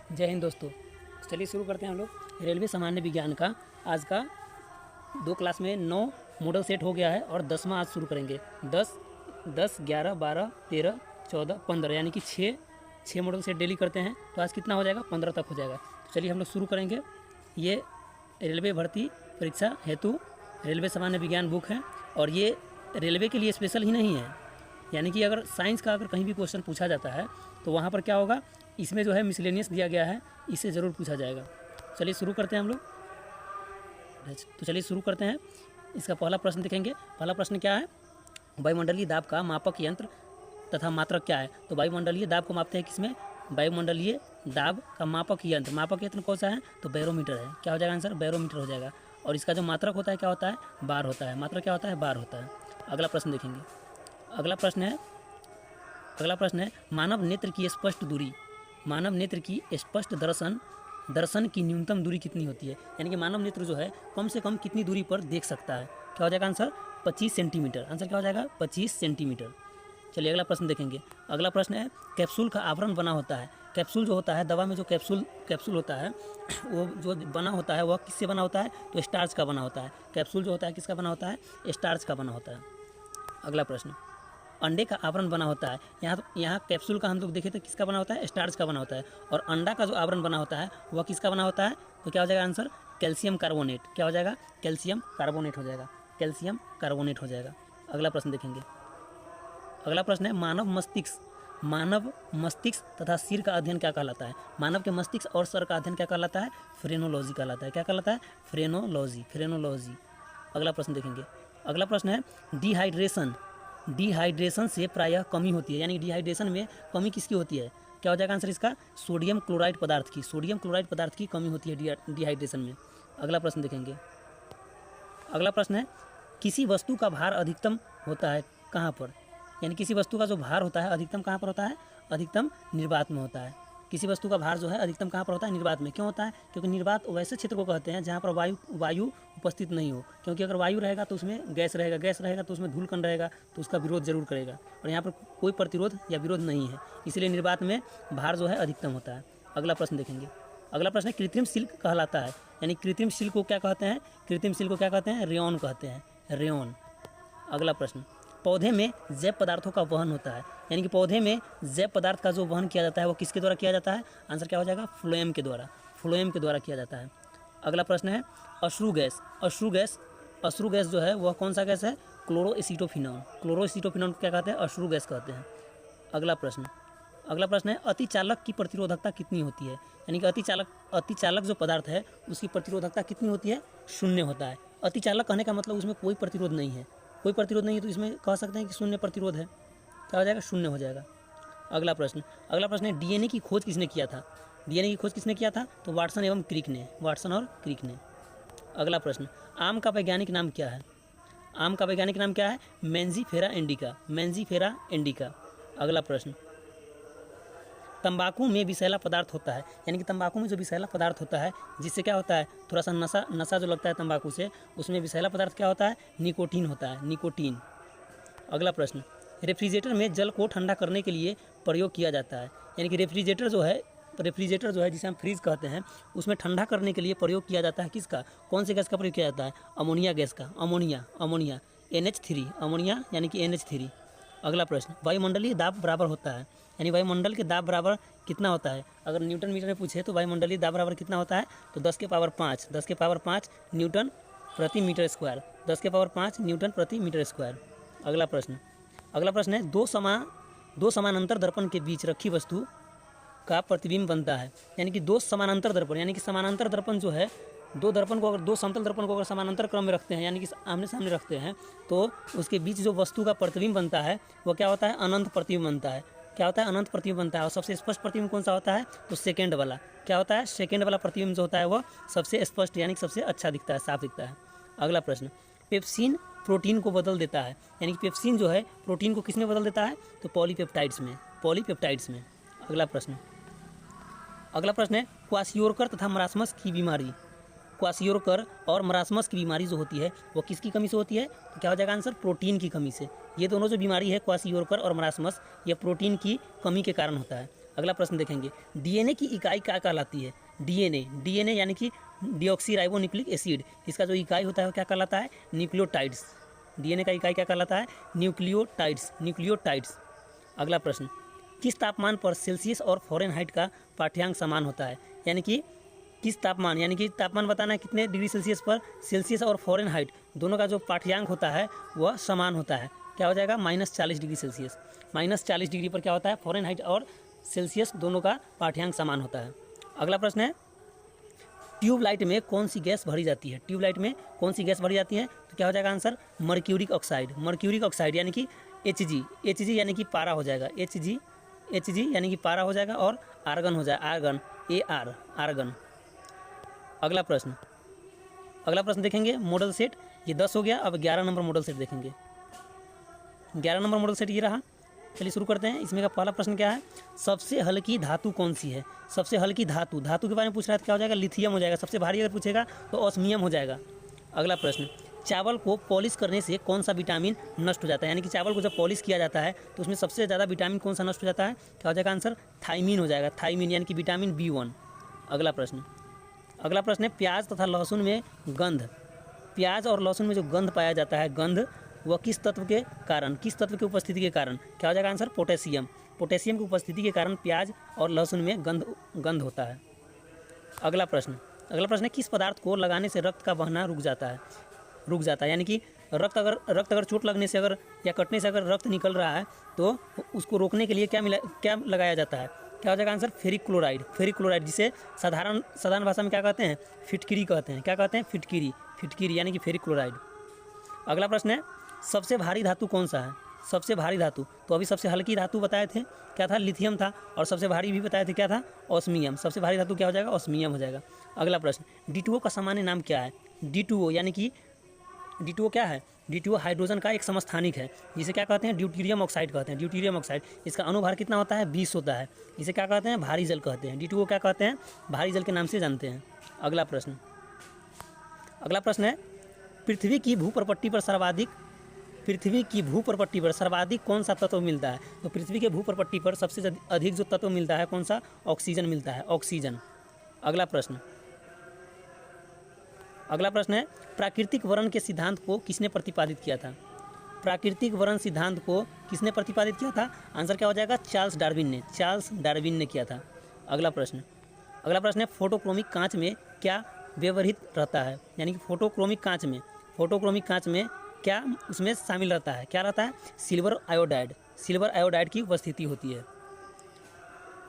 जय हिंद दोस्तों। चलिए शुरू करते हैं हम लोग रेलवे सामान्य विज्ञान का। आज का 2 क्लास में 9 मॉडल सेट हो गया है और 10वां आज शुरू करेंगे। 10, 11, 12, 13, 14, 15 यानी कि 6 मॉडल सेट डेली करते हैं तो आज कितना हो जाएगा, 15 तक हो जाएगा। तो चलिए हम लोग शुरू करेंगे। ये रेलवे भर्ती परीक्षा हेतु रेलवे सामान्य विज्ञान बुक है और ये रेलवे के लिए स्पेशल ही नहीं है, यानी कि अगर साइंस का अगर कहीं भी क्वेश्चन पूछा जाता है तो वहाँ पर क्या होगा, इसमें जो है मिसलेनियस दिया गया है, इससे ज़रूर पूछा जाएगा। चलिए शुरू करते हैं हम लोग। तो चलिए शुरू करते हैं। इसका पहला प्रश्न देखेंगे। पहला प्रश्न क्या है, वायुमंडलीय दाब का मापक यंत्र तथा मात्रक क्या है। तो वायुमंडलीय दाब को मापते हैं किसमें, वायुमंडलीय दाब का मापक यंत्र। मापक यंत्र कौन सा है, तो बैरोमीटर है। क्या हो जाएगा आंसर, बैरोमीटर हो जाएगा। और इसका जो मात्रक होता है क्या होता है, बार होता है। मात्रक क्या होता है, बार होता है। अगला प्रश्न देखेंगे। अगला प्रश्न है मानव नेत्र की स्पष्ट दूरी। मानव नेत्र की स्पष्ट दर्शन की न्यूनतम दूरी कितनी होती है, यानी कि मानव नेत्र जो है कम से कम कितनी दूरी पर देख सकता है। क्या हो जाएगा आंसर, 25 सेंटीमीटर। आंसर क्या हो जाएगा, 25 सेंटीमीटर। चलिए अगला प्रश्न देखेंगे। अगला प्रश्न है कैप्सूल का आवरण बना होता है। कैप्सूल जो होता है, दवा में जो कैप्सूल होता है वो जो बना होता है वह किससे बना होता है, तो स्टार्च का बना होता है। कैप्सूल जो होता है किसका बना होता है, स्टार्च का बना होता है। अगला प्रश्न, अंडे का आवरण बना होता है। यहाँ कैप्सूल का हम लोग देखें तो किसका बना होता है, स्टार्च का बना होता है। और अंडा का जो आवरण बना होता है वह किसका बना होता है, तो क्या हो जाएगा आंसर, कैल्शियम कार्बोनेट। क्या हो जाएगा, कैल्शियम कार्बोनेट हो जाएगा। कैल्शियम कार्बोनेट हो जाएगा। अगला प्रश्न देखेंगे। अगला प्रश्न है मानव मस्तिष्क तथा सिर का अध्ययन क्या कहलाता है। मानव के मस्तिष्क और सर का अध्ययन क्या कहलाता है, फ्रेनोलॉजी कहलाता है। क्या कहलाता है, फ्रेनोलॉजी। अगला प्रश्न देखेंगे। अगला प्रश्न है डिहाइड्रेशन से प्रायः कमी होती है, यानी डिहाइड्रेशन में कमी किसकी होती है। क्या हो जाएगा आंसर इसका, सोडियम क्लोराइड पदार्थ की कमी होती है डिहाइड्रेशन में। अगला प्रश्न देखेंगे। अगला प्रश्न है किसी वस्तु का भार अधिकतम होता है कहाँ पर, यानी किसी वस्तु का जो भार होता है अधिकतम कहाँ पर होता है, अधिकतम निर्वात में होता है। किसी वस्तु का भार जो है अधिकतम कहाँ पर होता है, निर्वात में। क्यों होता है, क्योंकि निर्वात वैसे क्षेत्र को कहते हैं जहाँ पर वायु उपस्थित नहीं हो। क्योंकि अगर वायु रहेगा तो उसमें गैस रहेगा तो उसमें धूल कण रहेगा, तो उसका विरोध जरूर करेगा। और यहाँ पर कोई प्रतिरोध या विरोध नहीं है, इसलिए निर्वात में भार जो है अधिकतम होता है। अगला प्रश्न देखेंगे। अगला प्रश्न है कृत्रिम सिल्क कहलाता है, यानी कृत्रिम सिल्क को क्या कहते हैं, रेयॉन कहते हैं, रेयॉन। अगला प्रश्न, पौधे में जैव पदार्थों का वहन होता है, यानी कि पौधे में जैव पदार्थ का जो वहन किया जाता है वो किसके द्वारा किया जाता है। आंसर क्या हो जाएगा, फ्लोएम के द्वारा किया जाता है। अगला प्रश्न है अश्रु गैस जो है वह कौन सा गैस है, क्लोरोएसिटोफिनॉन को क्या कहते हैं, अश्रु गैस कहते हैं। अगला प्रश्न है अतिचालक की प्रतिरोधकता कितनी होती है, यानी कि अतिचालक जो पदार्थ है उसकी प्रतिरोधकता कितनी होती है, 0 होता है। अतिचालक कहने का मतलब उसमें कोई प्रतिरोध नहीं है तो इसमें कह सकते हैं कि 0 प्रतिरोध है। क्या हो जाएगा, 0 हो जाएगा। अगला प्रश्न है डीएनए की खोज किसने किया था। तो वाटसन और क्रिक ने। अगला प्रश्न, आम का वैज्ञानिक नाम क्या है, मेंजीफेरा इंडिका। अगला प्रश्न, तंबाकू में विषैला पदार्थ होता है, यानी कि तंबाकू में जो विषैला पदार्थ होता है जिससे क्या होता है, थोड़ा सा नशा जो लगता है तंबाकू से, उसमें विषैला पदार्थ क्या होता है, निकोटीन होता है, निकोटीन। अगला प्रश्न, रेफ्रिजरेटर में जल को ठंडा करने के लिए प्रयोग किया जाता है, यानी कि रेफ्रिजरेटर जो है जिसे हम फ्रीज कहते हैं, उसमें ठंडा करने के लिए प्रयोग किया जाता है किसका, कौन से गैस का प्रयोग किया जाता है, अमोनिया गैस का, अमोनिया NH3, अमोनिया यानी कि NH3। अगला प्रश्न, वायुमंडलीय दाब बराबर होता है, यानी वायुमंडल के दाब बराबर कितना होता है। अगर न्यूटन मीटर में पूछे तो वायुमंडलीय दाब बराबर कितना होता है, तो 10 के पावर 5 न्यूटन प्रति मीटर स्क्वायर, 10 के पावर 5 न्यूटन प्रति मीटर स्क्वायर। अगला प्रश्न है दो समानांतर दर्पण के बीच रखी वस्तु का प्रतिबिंब बनता है, यानी कि दो समानांतर दर्पण जो है, दो समतल दर्पण को अगर समानांतर क्रम में रखते हैं, यानी कि आमने सामने रखते हैं, तो उसके बीच जो वस्तु का प्रतिबिंब बनता है वो क्या होता है, अनंत प्रतिबिंब बनता है। क्या होता है, अनंत प्रतिबिंब बनता है। और सबसे स्पष्ट प्रतिबिंब कौन सा होता है, तो सेकेंड वाला। क्या होता है, सेकेंड वाला प्रतिबिंब जो होता है वह सबसे स्पष्ट यानी कि सबसे अच्छा दिखता है, साफ दिखता है। अगला प्रश्न, पेप्सिन प्रोटीन को बदल देता है, यानी कि पेप्सिन जो है प्रोटीन को किसमें बदल देता है, तो पॉलीपेप्टाइड्स में। अगला प्रश्न है क्वाशियोरकर तथा मरासमस की बीमारी, क्वाशियोरकर और मरासमस की बीमारी जो होती है वो किसकी कमी से होती है, तो क्या हो जाएगा आंसर, प्रोटीन की कमी से। ये दोनों जो बीमारी है क्वाशियोरकर और मरासमस, ये प्रोटीन की कमी के कारण होता है। अगला प्रश्न देखेंगे, डीएनए की इकाई क्या कहलाती है? डीएनए यानी कि डीऑक्सीराइबोन्यूक्लिक एसिड, इसका जो इकाई होता है वो क्या कहलाता है? न्यूक्लियोटाइड्स। डीएनए का इकाई क्या कहलाता है? न्यूक्लियोटाइड्स। अगला प्रश्न, किस तापमान पर सेल्सियस और फ़ारेनहाइट का पाठ्यांक समान होता है? यानी कि किस तापमान, यानी कि तापमान बताना है कितने डिग्री सेल्सियस पर सेल्सियस और फ़ारेनहाइट दोनों का जो पाठ्यांक होता है वह समान होता है। क्या हो जाएगा? -40 डिग्री सेल्सियस। -40 डिग्री पर क्या होता है? फ़ारेनहाइट और सेल्सियस दोनों का पाठ्यांक समान होता है। अगला प्रश्न है, ट्यूबलाइट में कौन सी गैस भरी जाती है? ट्यूबलाइट में कौन सी गैस भरी जाती है? तो क्या हो जाएगा आंसर? मर्क्यूरिक ऑक्साइड यानी कि Hg यानी कि पारा हो जाएगा। Hg यानी कि पारा हो जाएगा और आर्गन हो जाएगा, आर्गन। अगला प्रश्न देखेंगे, मॉडल सेट। ये 10 हो गया। अब 11 नंबर मॉडल सेट देखेंगे। 11 नंबर मॉडल सेट ये रहा। चलिए शुरू करते हैं। इसमें का पहला प्रश्न क्या है? सबसे हल्की धातु कौन सी है? सबसे हल्की धातु के बारे में पूछ रहा है तो क्या हो जाएगा? लिथियम हो जाएगा। सबसे भारी अगर पूछेगा तो ऑस्मियम हो जाएगा। अगला प्रश्न, चावल को पॉलिश करने से कौन सा विटामिन नष्ट हो जाता है? यानी कि चावल को जब पॉलिश किया जाता है तो उसमें सबसे ज़्यादा विटामिन कौन सा नष्ट हो जाता है? क्या हो जाएगा आंसर? थाइमिन हो जाएगा। थाइमिन यानी कि विटामिन B1। अगला प्रश्न है, प्याज तथा लहसुन में गंध, प्याज और लहसुन में जो गंध पाया जाता है, गंध, वह किस तत्व की उपस्थिति के कारण? क्या हो जाएगा आंसर? पोटेशियम की उपस्थिति के कारण प्याज और लहसुन में गंध होता है। अगला प्रश्न है, किस पदार्थ को लगाने से रक्त का बहना रुक जाता है? यानी कि रक्त अगर चोट लगने से अगर या कटने से अगर रक्त निकल रहा है तो उसको रोकने के लिए क्या लगाया जाता है? क्या हो जाएगा आंसर? फेरिक क्लोराइड, जिसे साधारण भाषा में क्या कहते हैं? फिटकिरी कहते हैं। क्या कहते हैं? फिटकिरी यानी कि फेरिक क्लोराइड। अगला प्रश्न है, सबसे भारी धातु कौन सा है? सबसे भारी धातु, तो अभी सबसे हल्की धातु बताए थे, क्या था? लिथियम था। और सबसे भारी भी बताए थे, क्या था? ऑस्मियम। सबसे भारी धातु क्या हो जाएगा? ऑस्मियम हो जाएगा। अगला प्रश्न, D2O का सामान्य नाम क्या है? D2O यानी कि D2O क्या है? D2O हाइड्रोजन का एक समस्थानिक है, जिसे क्या कहते हैं? ड्यूटीरियम ऑक्साइड कहते हैं। ड्यूटीरियम ऑक्साइड, इसका अणुभार कितना होता है? 20 होता है। इसे क्या कहते हैं? भारी जल कहते हैं। D2O क्या कहते हैं? भारी जल के नाम से जानते हैं। अगला प्रश्न है, पृथ्वी की भूप्रपट्टी पर सर्वाधिक कौन सा तत्व मिलता है? तो पृथ्वी के भूप्रपट्टी पर सबसे अधिक जो तत्व मिलता है कौन सा? ऑक्सीजन मिलता है, ऑक्सीजन। अगला प्रश्न है, प्राकृतिक वर्ण के सिद्धांत को किसने प्रतिपादित किया था? प्राकृतिक वर्ण सिद्धांत को किसने प्रतिपादित किया था? आंसर क्या हो जाएगा? चार्ल्स डार्विन ने किया था। अगला प्रश्न है, फोटोक्रोमिक कांच में क्या व्यवहृत रहता है? यानी कि फोटोक्रोमिक कांच में क्या उसमें शामिल रहता है? क्या रहता है? सिल्वर आयोडाइड की उपस्थिति होती है।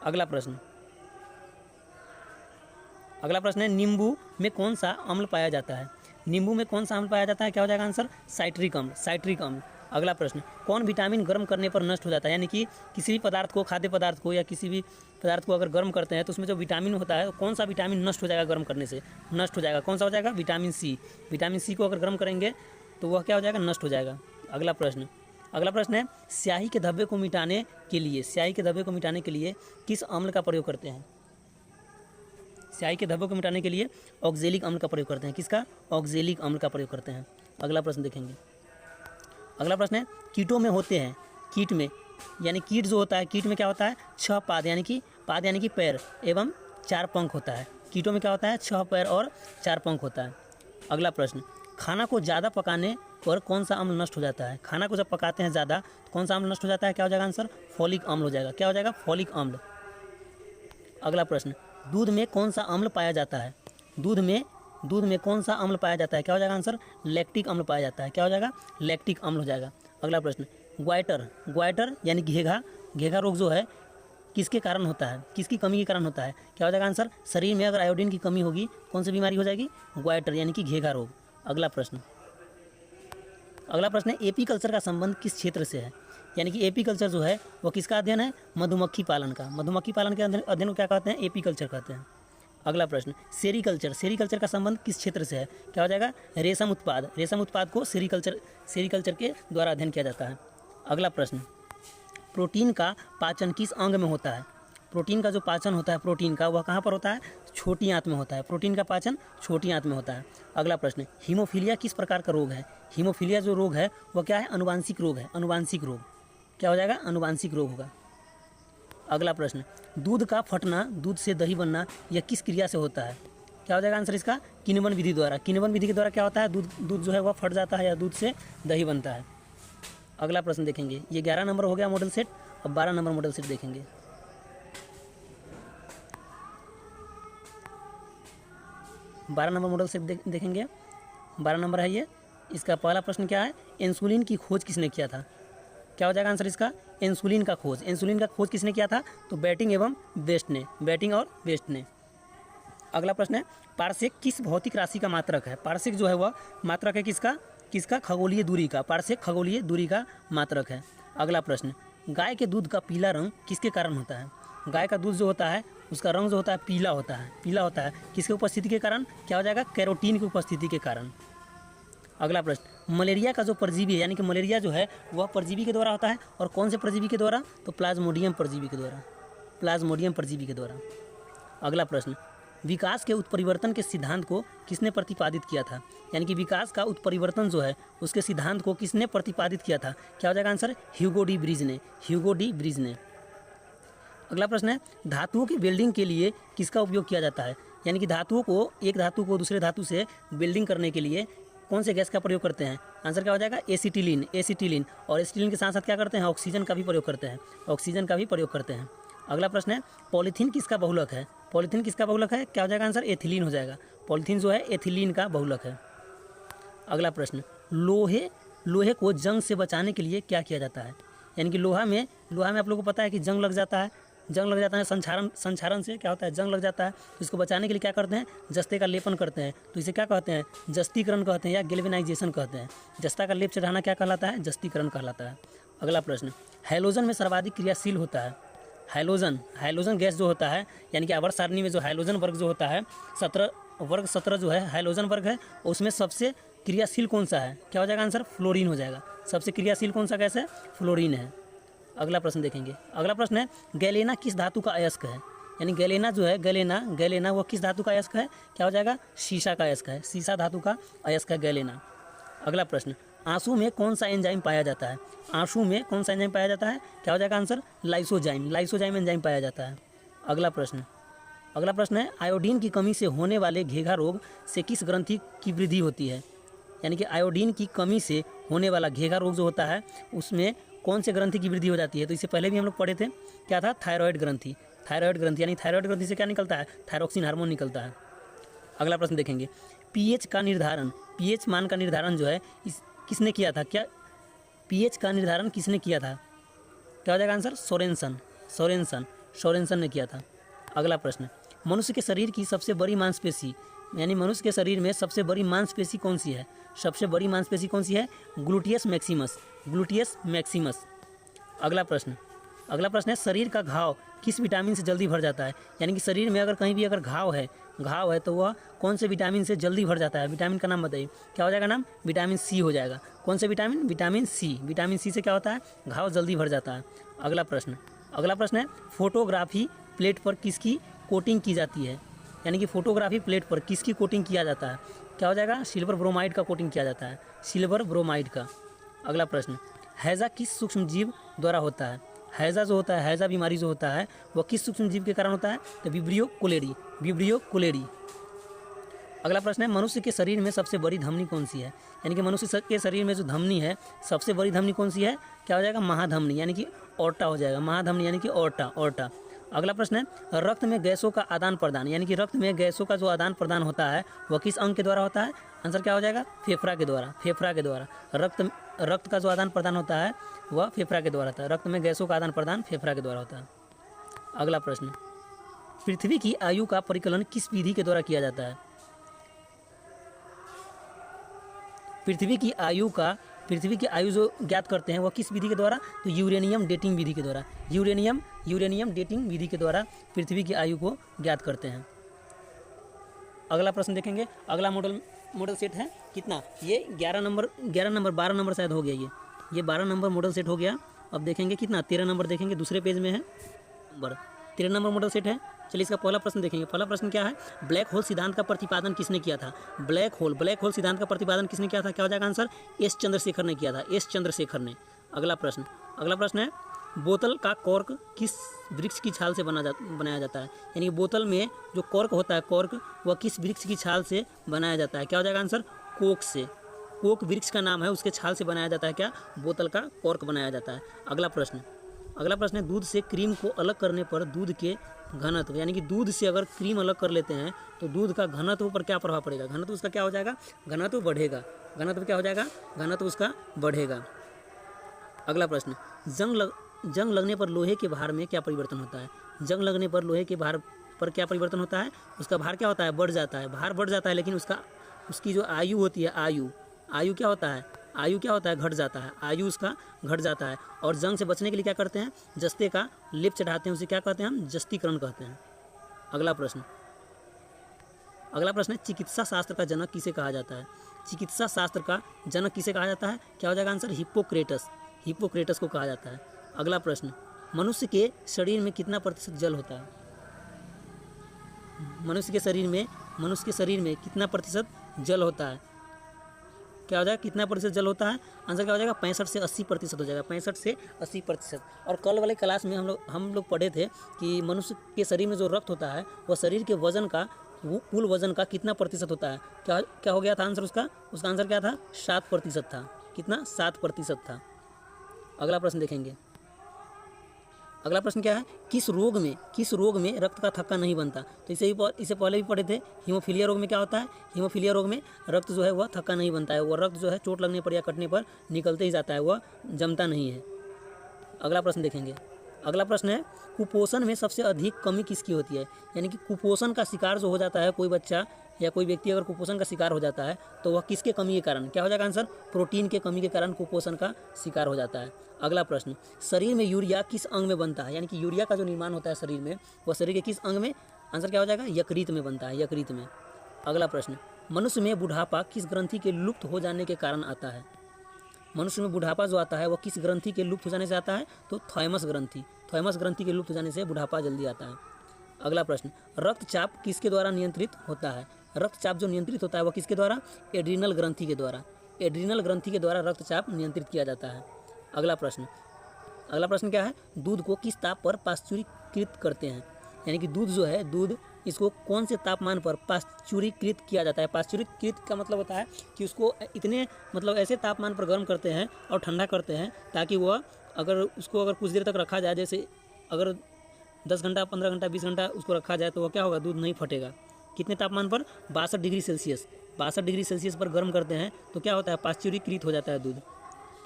अगला प्रश्न है, नींबू में कौन सा अम्ल पाया जाता है? क्या हो जाएगा आंसर? साइट्रिक अम्ल। अगला प्रश्न, कौन विटामिन गर्म करने पर नष्ट हो जाता है? यानी कि किसी भी पदार्थ को, खाद्य पदार्थ को या किसी भी पदार्थ को अगर गर्म करते हैं तो उसमें जो विटामिन होता है, कौन सा विटामिन नष्ट हो जाएगा? गर्म करने से नष्ट हो जाएगा। कौन सा हो जाएगा? विटामिन सी को अगर गर्म करेंगे तो वह क्या हो जाएगा? नष्ट हो जाएगा। अगला प्रश्न है, स्याही के धब्बे को मिटाने के लिए किस अम्ल का प्रयोग करते हैं? स्याही के धब्बों को मिटाने के लिए ऑक्जेलिक अम्ल का प्रयोग करते हैं। किसका? ऑक्जेलिक अम्ल का प्रयोग करते हैं। अगला प्रश्न देखेंगे। अगला प्रश्न है, कीटों में होते हैं, कीट में क्या होता है? 6 पाद यानी कि पैर एवं 4 पंख होता है। कीटों में क्या होता है? 6 पैर और 4 पंख होता है। अगला प्रश्न, खाना को ज़्यादा पकाने पर कौन सा अम्ल नष्ट हो जाता है? खाना को जब पकाते हैं ज़्यादा तो कौन सा अम्ल नष्ट हो जाता है? क्या हो जाएगा आंसर? फॉलिक अम्ल हो जाएगा। क्या हो जाएगा? फॉलिक अम्ल। अगला प्रश्न, दूध में कौन सा अम्ल पाया जाता है? दूध में कौन सा अम्ल पाया जाता है? क्या हो जाएगा आंसर? लैक्टिक अम्ल पाया जाता है। क्या हो जाएगा? लैक्टिक अम्ल हो जाएगा। अगला प्रश्न, ग्वाइटर यानी घेघा रोग जो है किसके कारण होता है? किसकी कमी के कारण होता है? क्या हो जाएगा आंसर? शरीर में अगर आयोडीन की कमी होगी कौन सी बीमारी हो जाएगी? ग्वाइटर यानी कि घेघा रोग। अगला प्रश्न है, एपीकल्चर का संबंध किस क्षेत्र से है? यानी कि एपीकल्चर जो है वो किसका अध्ययन है? मधुमक्खी पालन का। मधुमक्खी पालन के अध्ययन को क्या कहते हैं? एपीकल्चर कहते हैं। अगला प्रश्न, सेरीकल्चर का संबंध किस क्षेत्र से है? क्या हो जाएगा? रेशम उत्पाद को सेरीकल्चर के द्वारा अध्ययन किया जाता है। अगला प्रश्न, प्रोटीन का पाचन किस अंग में होता है? प्रोटीन का जो पाचन होता है प्रोटीन का, वह कहाँ पर होता है? छोटी आंत में होता है। प्रोटीन का पाचन छोटी आंत में होता है। अगला प्रश्न, हीमोफीलिया किस प्रकार का रोग है? हीमोफीलिया जो रोग है वह क्या है? अनुवांशिक रोग है। अनुवांशिक रोग क्या हो जाएगा? अनुवांशिक रोग होगा। अगला प्रश्न, दूध का फटना, दूध से दही बनना, यह किस क्रिया से होता है? क्या हो जाएगा आंसर इसका? किण्वन विधि द्वारा। किण्वन विधि के द्वारा क्या होता है? दूध जो है वह फट जाता है या दूध से दही बनता है। अगला प्रश्न देखेंगे, ये 11 नंबर हो गया मॉडल सेट। अब 12 नंबर मॉडल सेट देखेंगे। 12 नंबर मॉडल सेट देखेंगे। 12 नंबर है ये। इसका पहला प्रश्न क्या है? इंसुलिन की खोज किसने किया था? क्या हो जाएगा आंसर इसका? इंसुलिन का खोज। इंसुलिन का खोज किसने किया था? तो बैटिंग एवं वेस्ट ने, बैटिंग और वेस्ट ने। अगला प्रश्न है, पारसेक किस भौतिक राशि का मात्रक है? पारसेक जो है वह मात्रक है किसका? खगोलीय दूरी का। पारसेक खगोलीय दूरी का मात्रक है। अगला प्रश्न, गाय के दूध का पीला रंग किसके कारण होता है? गाय का दूध जो होता है उसका रंग जो होता है पीला होता है। पीला होता है किसके उपस्थिति के कारण? क्या हो जाएगा? कैरोटीन की उपस्थिति के कारण। अगला प्रश्न, मलेरिया का जो परजीवी है, यानी कि मलेरिया जो है वह परजीवी के द्वारा होता है, और कौन से परजीवी के द्वारा? तो प्लाज्मोडियम परजीवी के द्वारा। प्लाज्मोडियम परजीवी के द्वारा। अगला प्रश्न, विकास के उत्परिवर्तन के सिद्धांत को किसने प्रतिपादित किया था? यानी कि विकास का उत्परिवर्तन जो है उसके सिद्धांत को किसने प्रतिपादित किया था? क्या हो जाएगा आंसर? ह्यूगो डी ब्रिज ने। ह्यूगो डी ब्रिज ने। अगला प्रश्न है, धातुओं की वेल्डिंग के लिए किसका उपयोग किया जाता है? यानी कि धातुओं को, एक धातु को दूसरे धातु से वेल्डिंग करने के लिए कौन से गैस का प्रयोग करते हैं? आंसर क्या हो जाएगा? एसिटिलीन। एसिटिलीन। और एसिटिलीन के साथ साथ क्या करते हैं? ऑक्सीजन का भी प्रयोग करते हैं। ऑक्सीजन का भी प्रयोग करते हैं। अगला प्रश्न है, पॉलीथीन किसका बहुलक है? पॉलीथीन किसका बहुलक है? क्या हो जाएगा आंसर? एथिलीन हो जाएगा। पॉलीथीन जो है एथिलीन का बहुलक है। अगला प्रश्न, लोहे को जंग से बचाने के लिए क्या किया जाता है? यानी कि लोहा में आप लोगों को पता है कि जंग लग जाता है। संक्षारण से क्या होता है? जंग लग जाता है। तो इसको बचाने के लिए क्या करते हैं? जस्ते का लेपन करते हैं। तो इसे क्या कहते हैं? जस्तीकरण कहते हैं या गैल्वेनाइजेशन कहते हैं। जस्ता का लेप चढ़ाना क्या कहलाता है? जस्तीकरण कहलाता है। अगला प्रश्न, हैलोजन में सर्वाधिक क्रियाशील होता है? हैलोजन गैस जो होता है, यानी कि आवर्त सारणी में जो हैलोजन वर्ग जो होता है 17 जो है हैलोजन वर्ग है, उसमें सबसे क्रियाशील कौन सा है? क्या हो जाएगा आंसर? फ्लोरीन हो जाएगा। सबसे क्रियाशील कौन सा गैस है? फ्लोरीन है। अगला प्रश्न देखेंगे। अगला प्रश्न है, गैलेना किस धातु का अयस्क है? यानी गैलेना जो है, गैलेना वो किस धातु का अयस्क है? क्या हो जाएगा? सीसा का अयस्क है। सीसा धातु का अयस्क है गैलेना। अगला प्रश्न, आंसू में कौन सा एंजाइम पाया जाता है? आंसू में कौन सा एंजाइम पाया जाता है? क्या हो जाएगा आंसर? लाइसोजाइम। लाइसोजाइम एंजाइम पाया जाता है। अगला प्रश्न है, आयोडीन की कमी से होने वाले घेघा रोग से किस ग्रंथि की वृद्धि होती है? यानी कि आयोडीन की कमी से होने वाला घेघा रोग जो होता है उसमें कौन से ग्रंथि की वृद्धि हो जाती है? तो इससे पहले भी हम लोग पढ़े थे, क्या था? थायराइड ग्रंथि। थायराइड ग्रंथि, यानी थायराइड ग्रंथि से क्या निकलता है? थायरोक्सिन हार्मोन निकलता है। अगला प्रश्न देखेंगे, पीएच मान का निर्धारण जो है किसने किया था? क्या पीएच का निर्धारण किसने किया था? क्या हो जाएगा आंसर? सोरेनसन ने किया था। अगला प्रश्न, मनुष्य के शरीर की सबसे बड़ी मांसपेशी, यानी मनुष्य के शरीर में सबसे बड़ी मांसपेशी कौन सी है? सबसे बड़ी मांसपेशी कौन सी है? Gluteus Maximus. अगला प्रश्न है, शरीर का घाव किस विटामिन से जल्दी भर जाता है? यानी कि शरीर में अगर कहीं भी अगर घाव है तो वह कौन से विटामिन से जल्दी भर जाता है? विटामिन का नाम बताइए। क्या हो जाएगा नाम? विटामिन सी हो जाएगा। कौन से vitamin? Vitamin C. Vitamin C से क्या होता है? घाव जल्दी भर जाता है। अगला प्रश्न है, फोटोग्राफी प्लेट पर किसकी कोटिंग की जाती है? यानी कि फोटोग्राफी प्लेट पर किसकी कोटिंग किया जाता है? क्या हो जाएगा? सिल्वर ब्रोमाइड का कोटिंग किया जाता है। सिल्वर ब्रोमाइड का। अगला प्रश्न, हैजा किस सूक्ष्म जीव द्वारा होता है? हैजा जो होता है, हैजा बीमारी जो होता है वह किस सूक्ष्म जीव के कारण होता है? तो विब्रियो कोलेरी। अगला प्रश्न है, मनुष्य के शरीर में सबसे बड़ी धमनी कौन सी है? यानी कि मनुष्य के शरीर में जो धमनी है, सबसे बड़ी धमनी कौन सी है? क्या हो जाएगा? महाधमनी, यानी कि ओर्टा हो जाएगा। महाधमनी यानी कि ओर्टा। अगला प्रश्न है, रक्त में गैसों का आदान प्रदान, यानी कि रक्त में गैसों का जो आदान प्रदान होता है वह किस अंग के द्वारा होता है? आंसर क्या हो जाएगा? फेफड़ा के द्वारा। रक्त का जो आदान प्रदान होता है वह फेफड़ा के द्वारा होता है। रक्त में गैसों का आदान प्रदान फेफड़ा के द्वारा होता है। अगला प्रश्न, पृथ्वी की आयु का परिकलन किस विधि के द्वारा किया जाता है? पृथ्वी की आयु जो ज्ञात करते हैं वह किस विधि के द्वारा? तो यूरेनियम डेटिंग विधि के द्वारा। यूरेनियम डेटिंग विधि के द्वारा पृथ्वी की आयु को ज्ञात करते हैं। अगला प्रश्न देखेंगे। अगला मॉडल सेट है कितना? ये 12 नंबर शायद हो गया। ये 12 नंबर मॉडल सेट हो गया। अब देखेंगे कितना? 13 नंबर देखेंगे, दूसरे पेज में है। 13 नंबर मॉडल सेट है। चलिए इसका पहला प्रश्न देखेंगे। पहला प्रश्न क्या है? ब्लैक होल सिद्धांत का प्रतिपादन किसने किया था? ब्लैक होल सिद्धांत का प्रतिपादन किसने किया था? क्या हो जाएगा आंसर? एस चंद्रशेखर ने किया था। एस चंद्रशेखर ने। अगला प्रश्न है, बोतल का कॉर्क किस वृक्ष की छाल से बनाया जाता है? यानी बोतल में जो कॉर्क होता है, कॉर्क, वह किस वृक्ष की छाल से बनाया जाता है? क्या हो जाएगा आंसर? कोक से। कोक वृक्ष का नाम है, उसके छाल से बनाया जाता है क्या? बोतल का कॉर्क बनाया जाता है। अगला प्रश्न है, दूध से क्रीम को अलग करने पर दूध के घनत्व, यानी कि दूध से अगर क्रीम अलग कर लेते हैं तो दूध का घनत्व पर क्या प्रभाव पड़ेगा? घनत्व उसका क्या हो जाएगा? घनत्व बढ़ेगा। घनत्व क्या हो जाएगा? घनत्व उसका बढ़ेगा। अगला प्रश्न, जंग लगने पर लोहे के भार में क्या परिवर्तन होता है? जंग लगने पर लोहे के भार पर क्या परिवर्तन होता है? उसका भार क्या होता है? बढ़ जाता है। भार बढ़ जाता है, लेकिन उसकी जो आयु होती है, आयु क्या होता है? आयु क्या होता है? घट जाता है। आयु उसका घट जाता है। और जंग से बचने के लिए क्या करते हैं? जस्ते का लेप चढ़ाते हैं, उसे क्या कहते हैं हम? जस्तीकरण कहते हैं। अगला प्रश्न है, चिकित्सा शास्त्र का जनक किसे कहा जाता है? चिकित्सा शास्त्र का जनक किसे कहा जाता है? क्या हो जाएगा आंसर? हिप्पोक्रेटस को कहा जाता है। अगला प्रश्न, मनुष्य के शरीर में कितना प्रतिशत जल होता है? मनुष्य के शरीर में कितना प्रतिशत जल होता है? क्या हो जाएगा? कितना प्रतिशत जल होता है? आंसर क्या हो जाएगा? 65 से 80% हो जाएगा। 65 से 80%। और कल वाले क्लास में हम लोग पढ़े थे कि मनुष्य के शरीर में जो रक्त होता है वह शरीर के वजन का, कुल वजन का कितना प्रतिशत होता है? क्या हो गया था आंसर उसका आंसर क्या था? 7% था। कितना? 7% था। अगला प्रश्न देखेंगे। अगला प्रश्न क्या है? किस रोग में रक्त का थक्का नहीं बनता? तो इसे पहले भी पढ़े थे। हीमोफीलिया रोग में क्या होता है? हीमोफीलिया रोग में रक्त जो है वह थक्का नहीं बनता है। वह रक्त जो है चोट लगने पर या कटने पर निकलते ही जाता है, वह जमता नहीं है। अगला प्रश्न देखेंगे। अगला प्रश्न है, कुपोषण में सबसे अधिक कमी किसकी होती है? यानी कि कुपोषण का शिकार जो हो जाता है कोई बच्चा या कोई व्यक्ति अगर कुपोषण का शिकार हो जाता है तो वह किसके कमी के कारण? क्या हो जाएगा आंसर? प्रोटीन के कमी के कारण कुपोषण का शिकार हो जाता है। अगला प्रश्न, शरीर में यूरिया किस अंग में बनता है? यानी कि यूरिया का जो निर्माण होता है शरीर में, वह शरीर के किस अंग में? आंसर क्या हो जाएगा? यकृत में बनता है, यकृत में। अगला प्रश्न, मनुष्य में बुढ़ापा किस ग्रंथि के लुप्त हो जाने के कारण आता है? मनुष्य में बुढ़ापा जो आता है वह किस ग्रंथि के लुप्त हो जाने से आता है? तो थायमस ग्रंथि के लुप्त हो जाने से बुढ़ापा जल्दी आता है। अगला प्रश्न, रक्तचाप किसके द्वारा नियंत्रित होता है? रक्तचाप जो नियंत्रित होता है वह किसके द्वारा? एड्रीनल ग्रंथि के द्वारा। एड्रीनल ग्रंथि के द्वारा रक्तचाप नियंत्रित किया जाता है। अगला प्रश्न क्या है? दूध को किस ताप पर पाश्चुरीकृत करते हैं? यानी कि दूध जो है, दूध इसको कौन से तापमान पर पाश्चुरीकृत किया जाता है? पाश्चुरीकृत का मतलब होता है कि उसको इतने ऐसे तापमान पर गर्म करते हैं और ठंडा करते हैं ताकि वह अगर कुछ देर तक रखा जाए, जैसे अगर 10 घंटा, 15 घंटा, 20 घंटा उसको रखा जाए तो वह क्या होगा? दूध नहीं फटेगा। कितने तापमान पर? 62 डिग्री सेल्सियस पर गर्म करते हैं तो क्या होता है? पाश्चुरीकृत हो जाता है दूध।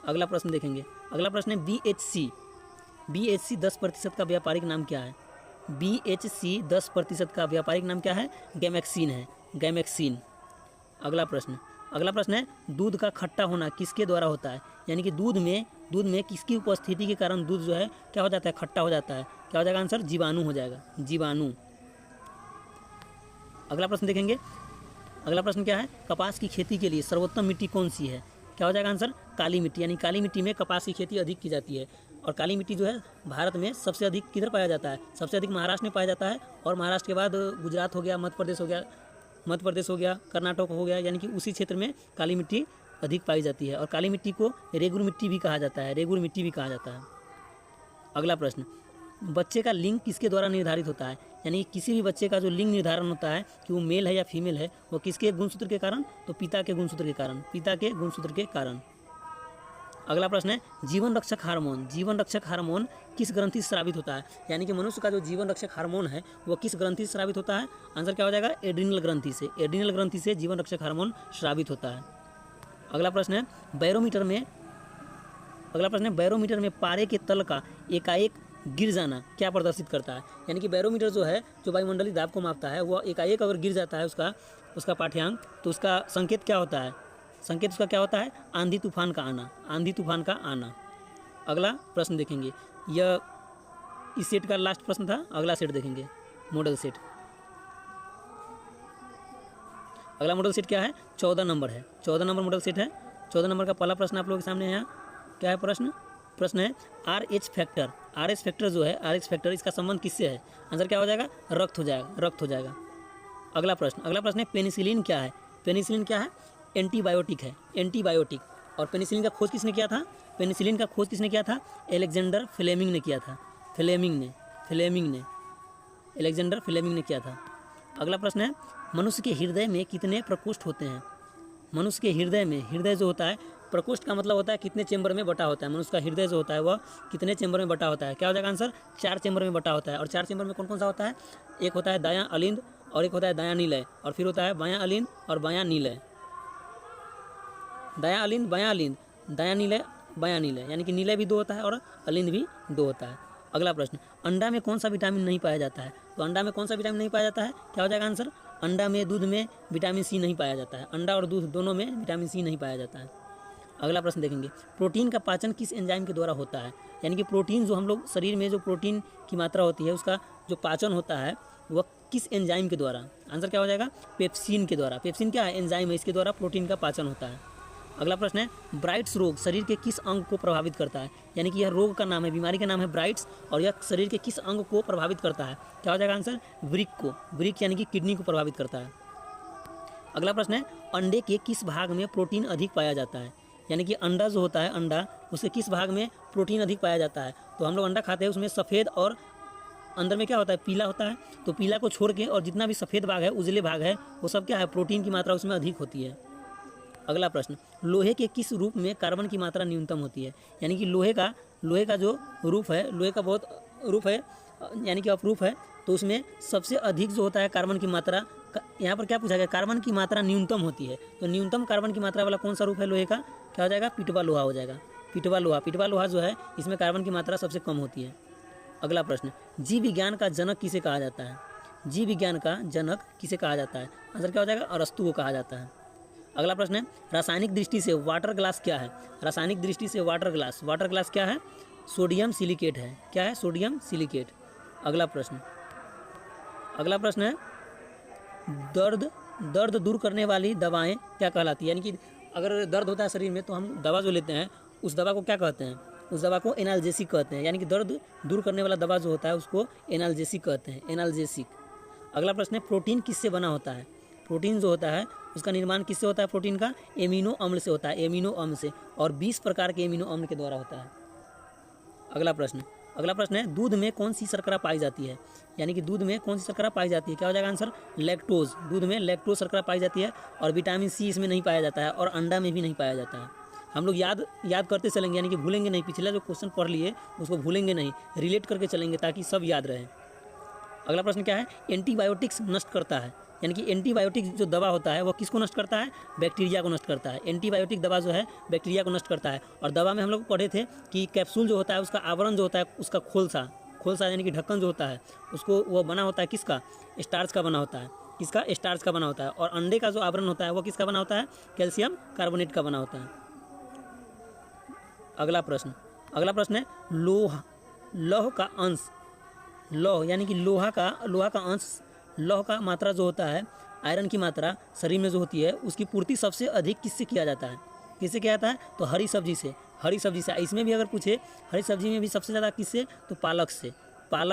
अगला प्रश्न देखेंगे। अगला प्रश्न है, BHC 10% का व्यापारिक नाम क्या है? BHC 10% का व्यापारिक नाम क्या है? गैमेक्सिन। अगला प्रश्न है, दूध का खट्टा होना किसके द्वारा होता है? यानी कि दूध में किसकी उपस्थिति के कारण दूध जो है क्या हो जाता है? खट्टा हो जाता है। क्या हो जाएगा आंसर? जीवाणु हो जाएगा, जीवाणु। अगला प्रश्न देखेंगे। अगला प्रश्न क्या है? कपास की खेती के लिए सर्वोत्तम मिट्टी कौन सी है? क्या हो जाएगा आंसर? काली मिट्टी। यानी काली मिट्टी में कपास की खेती अधिक की जाती है। और काली मिट्टी जो है भारत में सबसे अधिक किधर पाया जाता है? सबसे अधिक महाराष्ट्र में पाया जाता है। और महाराष्ट्र के बाद गुजरात हो गया, मध्य प्रदेश हो गया, कर्नाटक हो गया, यानी कि उसी क्षेत्र में काली मिट्टी अधिक पाई जाती है। और काली मिट्टी को रेगुर मिट्टी भी कहा जाता है। अगला प्रश्न, बच्चे का लिंग किसके द्वारा निर्धारित होता है? यानी किसी भी बच्चे का जो लिंग निर्धारण होता है कि वो मेल है या फीमेल है, वो किसके गुणसूत्र के कारण? तो पिता के गुणसूत्र के कारण। अगला प्रश्न है, जीवन रक्षक हार्मोन किस ग्रंथि से स्रावित होता है? यानी कि मनुष्य का जो जीवन रक्षक हार्मोन है वो किस ग्रंथि से स्रावित होता है? आंसर क्या हो जाएगा? एड्रीनल ग्रंथि से जीवन रक्षक हार्मोन स्रावित होता है। अगला प्रश्न है, बैरोमीटर में पारे के तल का एकाएक गिर जाना क्या प्रदर्शित करता है? यानी कि बैरोमीटर जो है, जो वायुमंडलीय दाब को मापता है, वह एकाएक अगर गिर जाता है उसका पाठ्यांक, तो उसका संकेत क्या होता है? संकेत उसका क्या होता है? आंधी तूफान का आना। अगला प्रश्न देखेंगे। यह इस सेट का लास्ट प्रश्न था। अगला सेट देखेंगे, मॉडल सेट। अगला मॉडल सेट क्या है? 14 नंबर है। 14 नंबर मॉडल सेट है। 14 नंबर का पहला प्रश्न आप लोगों के सामने है। यहाँ क्या है प्रश्न है, RH फैक्टर जो है, RH फैक्टर इसका संबंध किससे है? आंसर क्या हो जाएगा? रक्त हो जाएगा। अगला प्रश्न है, पेनिसिलिन क्या है? एंटीबायोटिक है। और पेनिसिलिन का खोज किसने किया था? पेनिसिलिन का खोज किसने किया था? एलेक्जेंडर फ्लेमिंग ने किया था। फ्लेमिंग ने एलेक्जेंडर फ्लेमिंग ने किया था। अगला प्रश्न है, मनुष्य के हृदय में कितने प्रकोष्ठ होते हैं? मनुष्य के हृदय में, हृदय जो होता है, प्रकोष्ठ का मतलब होता है कितने चेंबर में बटा होता है। मनुष्य का हृदय जो होता है वह कितने चेंबर में बटा होता है? क्या हो जाएगा आंसर? 4 चेंबर में बटा होता है। और 4 चेंबर में कौन कौन सा होता है? एक होता है दायां अलिंद, और एक होता है दायां नीलय, और फिर होता है बायां अलिंद और बायां नीलय। दायां अलिंद, बायां अलिंद, दायां नीलय, बायां नीलय, यानी कि नीलय भी 2 होता है और अलिंद भी 2 होता है। अगला प्रश्न, अंडा में कौन सा विटामिन नहीं पाया जाता है? तो अंडा में कौन सा विटामिन नहीं पाया जाता है? क्या हो जाएगा आंसर? अंडा में, दूध में विटामिन सी नहीं पाया जाता है। अंडा और दूध दोनों में विटामिन सी नहीं पाया जाता है। अगला प्रश्न देखेंगे, प्रोटीन का पाचन किस एंजाइम के द्वारा होता है? यानी कि प्रोटीन जो हम लोग शरीर में जो प्रोटीन की मात्रा होती है उसका जो पाचन होता है वह किस एंजाइम के द्वारा? आंसर क्या हो जाएगा? पेप्सिन के द्वारा। पेप्सिन क्या है? एंजाइम है, इसके द्वारा प्रोटीन का पाचन होता है। अगला प्रश्न है, ब्राइट्स रोग शरीर के किस अंग को प्रभावित करता है? यानी कि यह रोग का नाम है, बीमारी का नाम है ब्राइट्स, और यह शरीर के किस अंग को प्रभावित करता है? क्या हो जाएगा आंसर? वृक्क को। वृक्क यानी कि किडनी को प्रभावित करता है। अगला प्रश्न है, अंडे के किस भाग में प्रोटीन अधिक पाया जाता है? यानी कि अंडा जो होता है, अंडा, उसके किस भाग में प्रोटीन अधिक पाया जाता है? तो हम लोग अंडा खाते हैं, उसमें सफ़ेद और अंदर में क्या होता है? पीला होता है। तो पीला को छोड़ के और जितना भी सफ़ेद भाग है, उजले भाग है, वो सब क्या है? प्रोटीन की मात्रा उसमें अधिक होती है। अगला प्रश्न, लोहे के किस रूप में कार्बन की मात्रा न्यूनतम होती है? यानी कि लोहे का जो रूप है, लोहे का बहुत रूप है, यानी कि अपरूप है, तो उसमें सबसे अधिक जो होता है कार्बन की मात्रा, यहाँ पर क्या पूछा गया? कार्बन की मात्रा न्यूनतम होती है। तो न्यूनतम कार्बन की मात्रा वाला कौन सा रूप है लोहे का? क्या हो जाएगा? पिटवा लोहा हो जाएगा। पिटवा लोहा जो है, इसमें कार्बन की मात्रा सबसे कम होती है। अगला प्रश्न, जीव विज्ञान का जनक किसे कहा जाता है? जीव विज्ञान का जनक किसे कहा जाता है? आंसर क्या हो जाएगा? अरस्तु को कहा जाता है। अगला प्रश्न है, रासायनिक दृष्टि से वाटर ग्लास क्या है? रासायनिक दृष्टि से वाटर ग्लास क्या है? सोडियम सिलिकेट है। क्या है? Sodium silicate. अगला प्रश्न है, दर्द दूर करने वाली दवाएं क्या कहलाती है? यानी कि अगर दर्द होता है शरीर में तो हम दवा जो लेते हैं उस दवा को क्या कहते हैं? उस दवा को एनाल्जेसिक कहते हैं। यानी कि दर्द दूर करने वाला दवा जो होता है उसको एनाल्जेसिक कहते हैं, एनाल्जेसिक। अगला प्रश्न है, प्रोटीन किससे बना होता है? प्रोटीन जो होता है उसका निर्माण किससे होता है? प्रोटीन का एमिनो अम्ल से होता है, एमिनो अम्ल से, और 20 प्रकार के एमिनो अम्ल के द्वारा होता है। अगला प्रश्न है, दूध में कौन सी शर्करा पाई जाती है? यानी कि दूध में कौन सी शर्करा पाई जाती है? क्या हो जाएगा आंसर? लैक्टोज। दूध में लैक्टोज शर्करा पाई जाती है, और विटामिन सी इसमें नहीं पाया जाता है, और अंडा में भी नहीं पाया जाता है। हम लोग याद करते चलेंगे, यानी कि भूलेंगे नहीं। पिछला जो क्वेश्चन पढ़ लिए उसको भूलेंगे नहीं, रिलेट करके चलेंगे ताकि सब याद रहे। अगला प्रश्न क्या है? एंटीबायोटिक्स नष्ट करता है। यानी कि एंटीबायोटिक जो दवा होता है वो किसको नष्ट करता है? बैक्टीरिया को नष्ट करता है। एंटीबायोटिक दवा जो है बैक्टीरिया को नष्ट करता है। और दवा में हम लोग पढ़े थे कि कैप्सूल जो होता है उसका आवरण जो होता है, उसका खोलसा यानी कि ढक्कन जो होता है उसको वो बना होता है किसका? स्टार्च का बना होता है। किसका? स्टार्च का बना होता है। और अंडे का जो आवरण होता है वो किसका बना होता है? कैल्शियम कार्बोनेट का बना होता है। अगला प्रश्न है, लौह का अंश, लौह यानी कि लोहा का अंश, लौह का मात्रा जो होता है, आयरन की मात्रा शरीर में जो होती है उसकी पूर्ति सबसे अधिक किससे किया जाता है? किससे किया जाता है? तो हरी सब्जी से। इसमें भी अगर पूछे हरी सब्जी में भी सबसे ज़्यादा किससे? तो पालक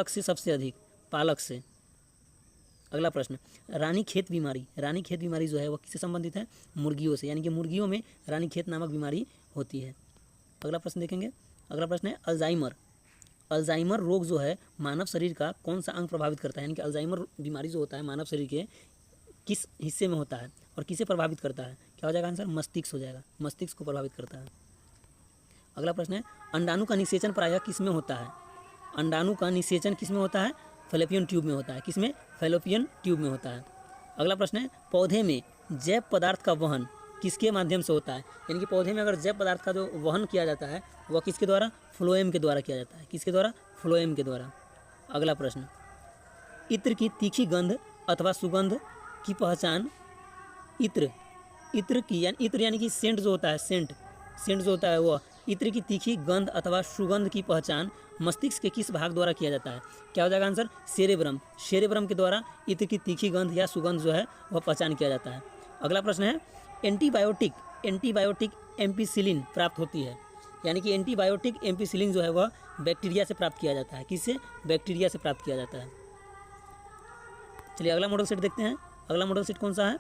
से सबसे अधिक, पालक से। अगला प्रश्न, रानीखेत बीमारी जो है वह किससे संबंधित है? मुर्गियों से। यानी कि मुर्गियों में रानीखेत नामक बीमारी होती है। अगला प्रश्न देखेंगे। अगला प्रश्न है, अल्जाइमर रोग जो है मानव शरीर का कौन सा अंग प्रभावित करता है? यानी कि अल्जाइमर बीमारी जो होता है मानव शरीर के किस हिस्से में होता है और किसे प्रभावित करता है? क्या हो जाएगा आंसर? मस्तिष्क हो जाएगा, मस्तिष्क को प्रभावित करता है। अगला प्रश्न है, अंडाणु का निषेचन प्रायः किस में होता है? अंडाणु का निषेचन किस में होता है? फैलोपियन ट्यूब में होता है। किसमें? फैलोपियन ट्यूब में होता है। अगला प्रश्न है, पौधे में जैव पदार्थ का वहन किसके माध्यम से होता है? यानी कि पौधे में अगर जैव पदार्थ का जो वहन किया जाता है वह किसके द्वारा? फ्लोएम के द्वारा किया जाता है। किसके द्वारा? फ्लोएम के द्वारा। अगला प्रश्न, इत्र की तीखी गंध अथवा सुगंध की पहचान, इत्र यानी कि सेंट जो होता है, सेंट जो होता है वह, इत्र की तीखी गंध अथवा सुगंध की पहचान मस्तिष्क के किस भाग द्वारा किया जाता है? क्या हो जाएगा आंसर? सेरेब्रम के द्वारा इत्र की तीखी गंध या सुगंध जो है वह पहचान किया जाता है। अगला प्रश्न है, एंटीबायोटिक एम्पिसिलिन प्राप्त होती है। यानी कि एंटीबायोटिक एम्पिसिलिन जो है वह बैक्टीरिया से प्राप्त किया जाता है। किससे? बैक्टीरिया से प्राप्त किया जाता है। चलिए अगला मॉडल सेट देखते हैं। अगला मॉडल सेट कौन सा है?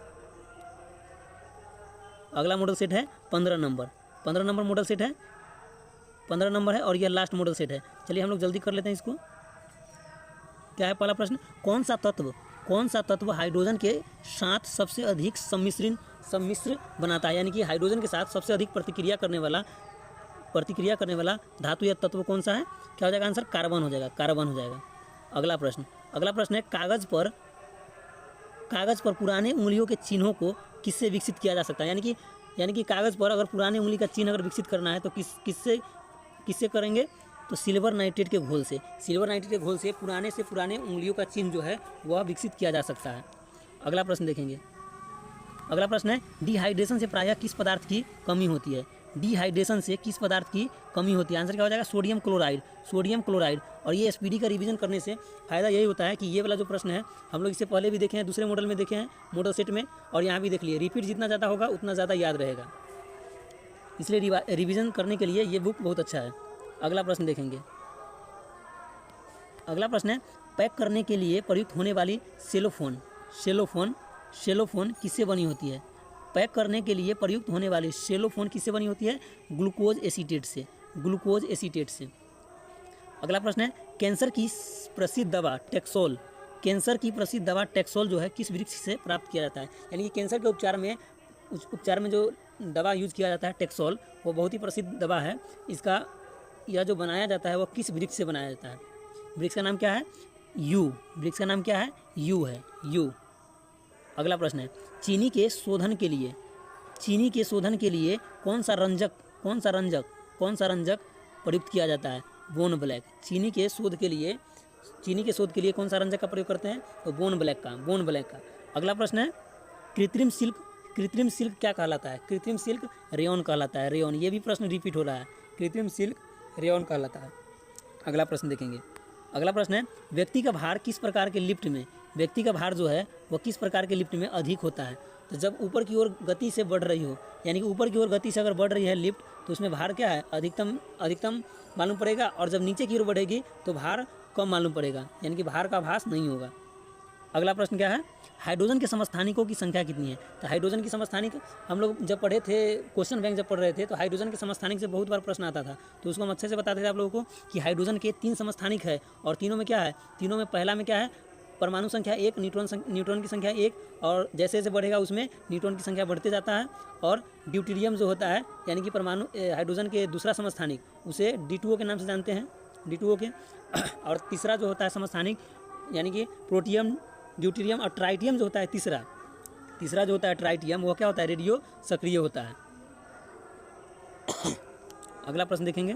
अगला मॉडल सेट है 15 नंबर मॉडल सेट है। 15 नंबर है और यह लास्ट मॉडल सेट है। चलिए हम लोग जल्दी कर लेते हैं इसको। क्या है पहला प्रश्न, कौन सा तत्व हाइड्रोजन के साथ सबसे अधिक सम्मिश्र बनाता है, यानी कि हाइड्रोजन के साथ सबसे अधिक प्रतिक्रिया करने वाला धातु या तत्व कौन सा है? क्या हो जाएगा आंसर? कार्बन हो जाएगा। अगला प्रश्न है, कागज़ पर पुराने उंगलियों के चिन्हों को किससे विकसित किया जा सकता है? यानी कि कागज़ पर अगर पुराने उंगली का चिन्ह अगर विकसित करना है तो किससे करेंगे? तो सिल्वर नाइट्रेट के घोल से पुराने उंगलियों का चिन्ह जो है वह विकसित किया जा सकता है। अगला प्रश्न देखेंगे। अगला प्रश्न है, डिहाइड्रेशन से प्रायः किस पदार्थ की कमी होती है? आंसर क्या हो जाएगा? Sodium chloride. और ये एसपीडी का रिवीजन करने से फ़ायदा यही होता है कि ये वाला जो प्रश्न है हम लोग इससे पहले भी देखे हैं, दूसरे मॉडल में देखे हैं, मॉडल सेट में, और यहाँ भी देख लिए। रिपीट जितना ज़्यादा होगा उतना ज़्यादा याद रहेगा, इसलिए रिवीजन करने के लिए ये बुक बहुत अच्छा है। अगला प्रश्न देखेंगे। अगला प्रश्न है, पैक करने के लिए प्रयुक्त होने वाली सेलोफोन किससे बनी होती है? पैक करने के लिए प्रयुक्त होने वाली सेलोफोन किससे बनी होती है? ग्लूकोज एसीटेट से। अगला प्रश्न है, कैंसर की प्रसिद्ध दवा टेक्सोल जो है किस वृक्ष से प्राप्त किया जाता है? यानी कि कैंसर के उपचार में जो दवा यूज किया जाता है टेक्सोल, वो बहुत ही प्रसिद्ध दवा है। यह जो बनाया जाता है वो किस वृक्ष से बनाया जाता है? वृक्ष का नाम क्या है? यू है। अगला प्रश्न है, चीनी के शोधन के लिए कौन सा रंजक प्रयुक्त किया जाता है? Bone black. चीनी के शोध के लिए कौन सा रंजक का प्रयोग करते हैं? तो बोन ब्लैक का। अगला प्रश्न है, कृत्रिम सिल्क क्या कहलाता है? कृत्रिम सिल्क रेयॉन कहलाता है। ये भी प्रश्न रिपीट हो रहा है। कृत्रिम सिल्क रेयॉन कहलाता है। अगला प्रश्न देखेंगे। अगला प्रश्न है, व्यक्ति का भार किस प्रकार के लिफ्ट में अधिक होता है? तो जब ऊपर की ओर गति से बढ़ रही हो, यानी कि ऊपर की ओर गति से अगर बढ़ रही है लिफ्ट, तो उसमें भार क्या है? अधिकतम मालूम पड़ेगा, और जब नीचे की ओर बढ़ेगी तो भार कम मालूम पड़ेगा, यानी कि भार का आभास नहीं होगा। अगला प्रश्न क्या है, हाइड्रोजन के समस्थानिकों की संख्या कितनी है? तो हाइड्रोजन की समस्थानिक हम लोग जब पढ़े थे, क्वेश्चन बैंक जब पढ़ रहे थे, तो हाइड्रोजन के समस्थानिक से बहुत बार प्रश्न आता था, तो उसको हम अच्छे से बताते थे आप लोगों को कि हाइड्रोजन के 3 समस्थानिक है, और तीनों में क्या है? तीनों में पहला में क्या है? परमाणु संख्या 1, न्यूट्रॉन की संख्या 1, और जैसे जैसे बढ़ेगा उसमें न्यूट्रॉन की संख्या बढ़ते जाता है। और ड्यूटेरियम जो होता है, यानी कि परमाणु हाइड्रोजन के दूसरा समस्थानिक, उसे D2O के नाम से जानते हैं, D2O के। और तीसरा जो होता है समस्थानिक, यानी कि प्रोटियम, ड्यूटेरियम और ट्राइटियम जो होता है तीसरा जो होता है ट्राइटियम, वो क्या होता है? रेडियो सक्रिय होता है। अगला प्रश्न देखेंगे।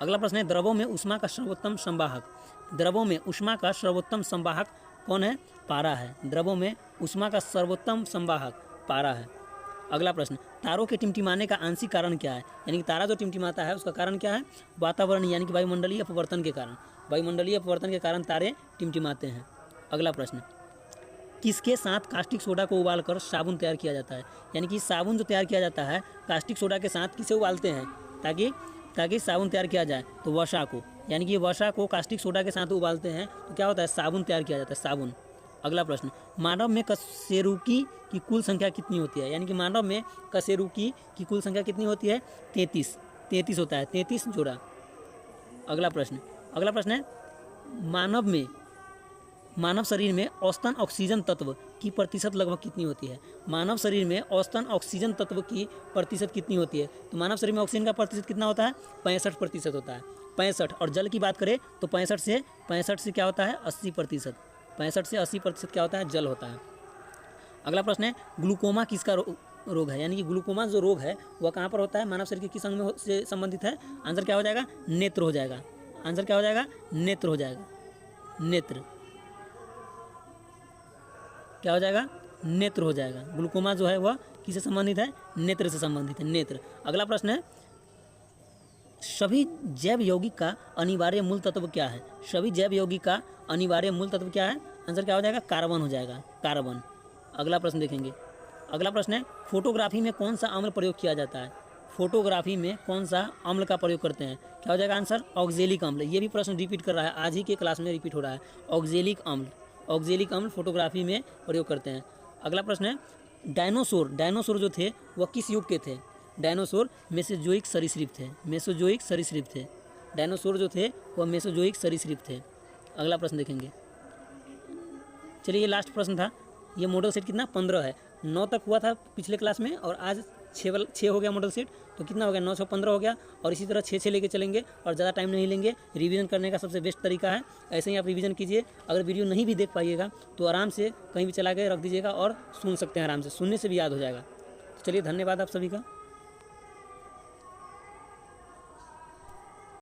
अगला प्रश्न है, द्रवों में ऊष्मा का सर्वोत्तम संवाहक कौन है? पारा है। द्रवों में ऊष्मा का सर्वोत्तम संवाहक पारा है। अगला प्रश्न, तारों के टिमटिमाने का आंशिक कारण क्या है? यानी कि तारा जो टिमटिमाता है उसका कारण क्या है? वातावरण, यानी कि वायुमंडलीय अपवर्तन के कारण तारे टिमटिमाते हैं। अगला प्रश्न, किसके साथ कास्टिक सोडा को उबालकर साबुन तैयार किया जाता है? यानी कि साबुन जो तैयार किया जाता है कास्टिक सोडा के साथ किसे उबालते हैं ताकि साबुन तैयार किया जाए? तो वसा को, यानी कि वसा को कास्टिक सोडा के साथ उबालते हैं तो क्या होता है? साबुन तैयार किया जाता है, साबुन। अगला प्रश्न, मानव में कशेरुकी की कुल संख्या कितनी होती है? यानी कि मानव में कशेरुकी की कुल संख्या कितनी होती है? 33 होता है, 33 जोड़ा। अगला प्रश्न है, मानव शरीर में औसतन ऑक्सीजन तत्व की प्रतिशत लगभग कितनी होती है? मानव शरीर में औसतन ऑक्सीजन तत्व की प्रतिशत कितनी होती है? तो मानव शरीर में ऑक्सीजन का प्रतिशत कितना होता है? 65% होता है। 65। और जल की बात करें तो 65 से क्या होता है? 80%। 65 से 80% क्या होता है? जल होता है। अगला प्रश्न है, ग्लूकोमा किसका रोग है? यानी कि ग्लूकोमा जो रोग है वह कहाँ पर होता है? मानव शरीर के किस अंग में से संबंधित है? आंसर क्या हो जाएगा? नेत्र हो जाएगा। आंसर क्या हो जाएगा? नेत्र हो जाएगा। नेत्र क्या हो जाएगा? नेत्र हो जाएगा। ग्लूकोमा जो है वह किससे संबंधित है? नेत्र से संबंधित है, नेत्र। अगला प्रश्न है, सभी जैव यौगिक का अनिवार्य मूल तत्व क्या है? सभी जैव यौगिक का अनिवार्य मूल तत्व क्या है? आंसर क्या हो जाएगा? कार्बन हो जाएगा, कार्बन। अगला प्रश्न देखेंगे। अगला प्रश्न है, फोटोग्राफी में कौन सा अम्ल प्रयोग किया जाता है? फोटोग्राफी में कौन सा अम्ल का प्रयोग करते हैं? क्या हो जाएगा आंसर? ऑक्जेलिक अम्ल। ये भी प्रश्न रिपीट कर रहा है, आज ही के क्लास में रिपीट हो रहा है। ऑक्जेलिक अम्ल फोटोग्राफी में प्रयोग करते हैं। अगला प्रश्न है, डायनासोर जो थे वह किस युग के थे? डायनासोर मेसोजोइक सरीसृप थे। मेसोजोइक सरीसृप थे। डायनासोर जो थे वह मेसोजोइक सरीसृप थे। अगला प्रश्न देखेंगे। चलिए ये लास्ट प्रश्न था। ये मॉडल सेट कितना 15 है। 9 तक हुआ था पिछले क्लास में और आज 6 हो गया मॉडल सेट, तो कितना हो गया 9 से 15 हो गया। और इसी तरह 6 लेके चलेंगे और ज़्यादा टाइम नहीं लेंगे। रिवीजन करने का सबसे बेस्ट तरीका है, ऐसे ही आप रिवीजन कीजिए। अगर वीडियो नहीं भी देख पाइएगा तो आराम से कहीं भी चला के रख दीजिएगा और सुन सकते हैं आराम से, सुनने से भी याद हो जाएगा। तो चलिए धन्यवाद आप सभी का।